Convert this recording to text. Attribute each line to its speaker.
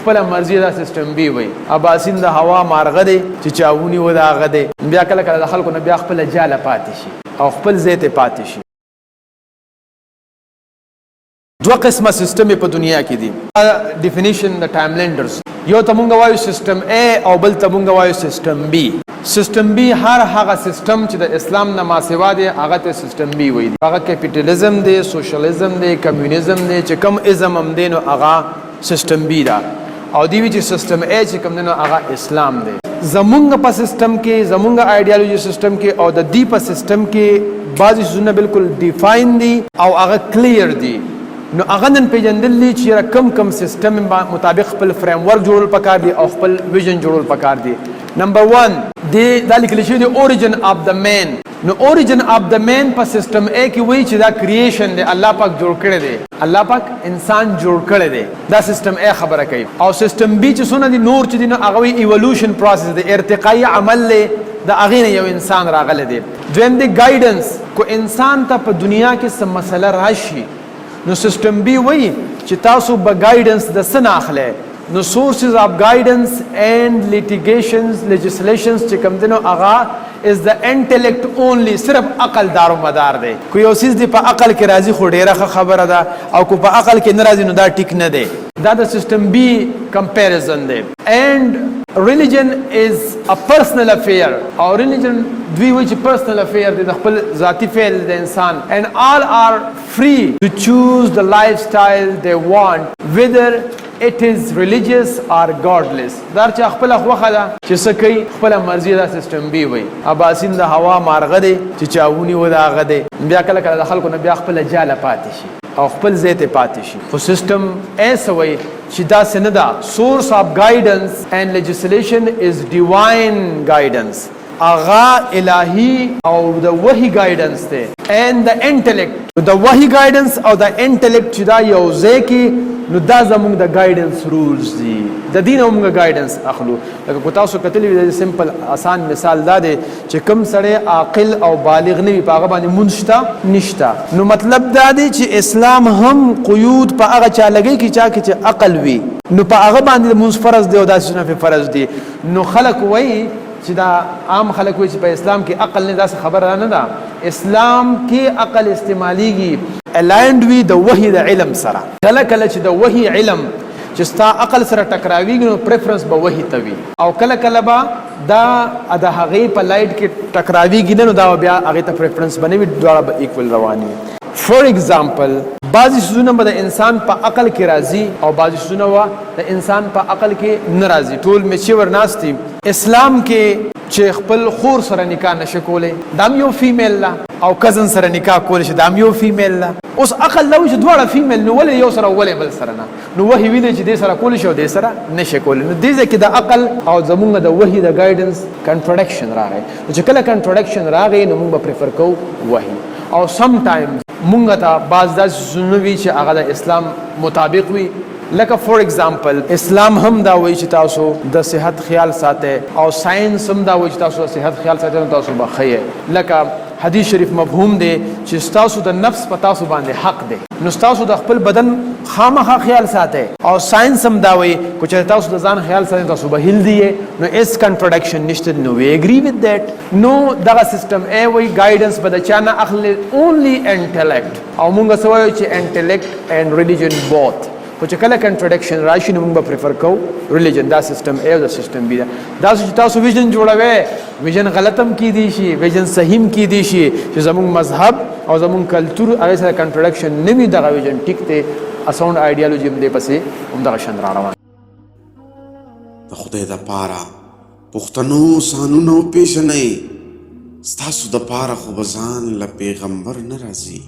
Speaker 1: خپل مرزي دا سیستم بي وي اباسین د هوا مارغه دی چې چاوني و دا غه دی بیا کله کله د خلکو نه بیا خپل جاله پاتې شي او خپل ذات پاتې شي دوه قسمه سیستم په دنیا کې دي ډیفینیشن د ټایم لینډرز یو ته مونږ وایو سیستم A او بل ته مونږ وایو سیستم B سیستم B هر هغه سیستم چې د اسلام نه ماسیوا دی هغه ته سیستم B وایي هغه کیپټالیزم دی سوشلیزم دی کمیونیزم دی چې کوم ازم هم دی نو هغه سیستم B دا او دی چې سیستم A چې کوم دی نو هغه اسلام دی زمونږ په سیستم کې زمونږ آیډیالوژي سیستم کې او د دې په سیستم کې بعضی څه بالکل ډیفاین دي او هغه کلیر دي نو هغه نن پیژندل چې کم سیستم مطابق خپل فریم ورک جوړول پکار دي او خپل ویژن جوړول پکار دي نمبر 1 د لیکل شوی دی اوریجن اف د مین نو اوریجن اف د مین په سیستم A کې وایي چې دا کریشن دی الله پاک جوړ کړی دی الله پاک انسان جوړ کړی دی دا سیستم A خبره کوي او سیستم B چې څونه دي نور چې دي نو هغه ایولوشن پروسس دی ارتقایي عمل دی د هغې نه یو انسان راغلی دی دویم دی ګایډنس کو انسان ته په دنیا کې څه مسله راشي نو سیستم B وایي چې تاسو به ګایډنس د څه نه اخلی نو سورسز آف ګایډنس اینڈ لیټیګیشنز لیجسلیشنز چې کوم دی نو هغه از د انټلیکټ اونلی صرف عقل دار و مدار دی کو یو څیز دی په عقل کې راځي خو ډیره خبره ده او کو په عقل کې نه راځي نو دا ټیک نه دی دا د سیستم B کمپیریزن دی اینڈ religion is a personal affair or religion دوی وایي چې personal affair دی د خپل ذاتی فعل د انسان and all are free to choose the lifestyle they want whether it is religious or godless دا چې خپل خوخه ده چې څه کوي خپل مرزي دا سیستم B وایي اباسین د هوا مارغه دی چې چاوني و دا غه دی بیا کله کله د خلکو نه بیا خپل جاله پاتې شي او خپل ذات پاتې شي خو سیستم A سوي چې دا څه نه ده source of guidance and legislation is divine guidance اغا الهی او د وحی ګایډنس دی and the intellect د وحی ګایډنس او د انټلیکټ چې دا یو ځای کې نو دا زموږ د ګایډنس رولز دي د دین موږ ګایډنس اخلو لکه کو تاسو کتلی د سمپل آسان مثال دا دی چې کم سړی عاقل او بالغ نه وي په هغه باندې مونږ نشته نو مطلب دا دی چې اسلام هم قیود په هغه چا لګي چې چا کې چې عقل وي نو په هغه باندې مونږ فرض دی او داسې نه فرض دی نو خلق وایي چې دا عام خلک وایي چې په اسلام کې عقل نه داسې خبره نه ده اسلام کې عقل استعمالیږي الاینډ وي د وحی د علم سره کله کله چې د وحی علم چې ستا عقل سره ټکراویږي نو پریفرنس به وحی ته وي او کله کله به دا د هغې په لایټ کې ټکراویږي نه نو دا بیا هغې ته پریفرنس به نه وي دواړه به ایکول روان وي فور ایگزامپل بعضی سوزونه به د انسان په عقل کې راځي او بعضی سوزونه به د انسان په عقل کې نه راځي ټول میچور ناستي اسلام کې چې خپل خور سره نکاح نشه کولی دا هم یو فیمیل ده او کزن سره نکاح کولی شي دا هم یو فیمیل ده اوس عقل دا وایي چې دواړه فیمیل نو ولې یو سره ولې بل سره نه نو وحی ویلی چې دې سره کولی شي او دې سره نشي کولی نو دې ځای کې د عقل او زمونږ د وحی د ګایډنس کنټرډکشن راغی نو چې کله کنټرډکشن راغی نو موږ به پریفر کوو وحی او سم ټایمز مونږ ته بعض داسې څیزونه وي چې هغه د اسلام مطابق وي لکه فور ایگزامپل اسلام هم دا وایي چې تاسو د صحت خیال ساتئ او ساينس هم دا وایي چې تاسو د صحت خیال ساتئ نو تاسو به ښه یې لکه حدیث شریف مفهوم دی چې تاسو د نفس په تاسو باندې حق دی نو تاسو د خپل بدن خامخا خیال ساتئ او ساينس هم دا وایي چې تاسو د ځان خیال ساتئ تاسو به هیلدي یې نو اس کنټرډکشن نشته نو وی اګری وذ دیٹ نو دغه سیستم ای وایي ګایډنس به د چا نه اخلي اونلی انټلیکټ او موږ څه وایو چې انټلیکټ اینڈ ریلیجن بوث خو چې کله کنټرډکشن راشي نو موږ به پریفر کوو ریلیجن دا سیستم ای او دا سیستم بی دا چې تاسو ویژن جوړوي ویژن غلطم کیدی شي ویژن صحیح کیدی شي چې زموږ مذهب او زموږ کلچر هغه سره کنټرډکشن نه وي دغه ویژن ټیک ته اساوند آیډیالوژي هم دې پسې هم دغه شان را روان
Speaker 2: د خدای دپاره پښتنو سانونو پیژنئ ستاسو دپاره خو به ځان له پیغمبر نه راځي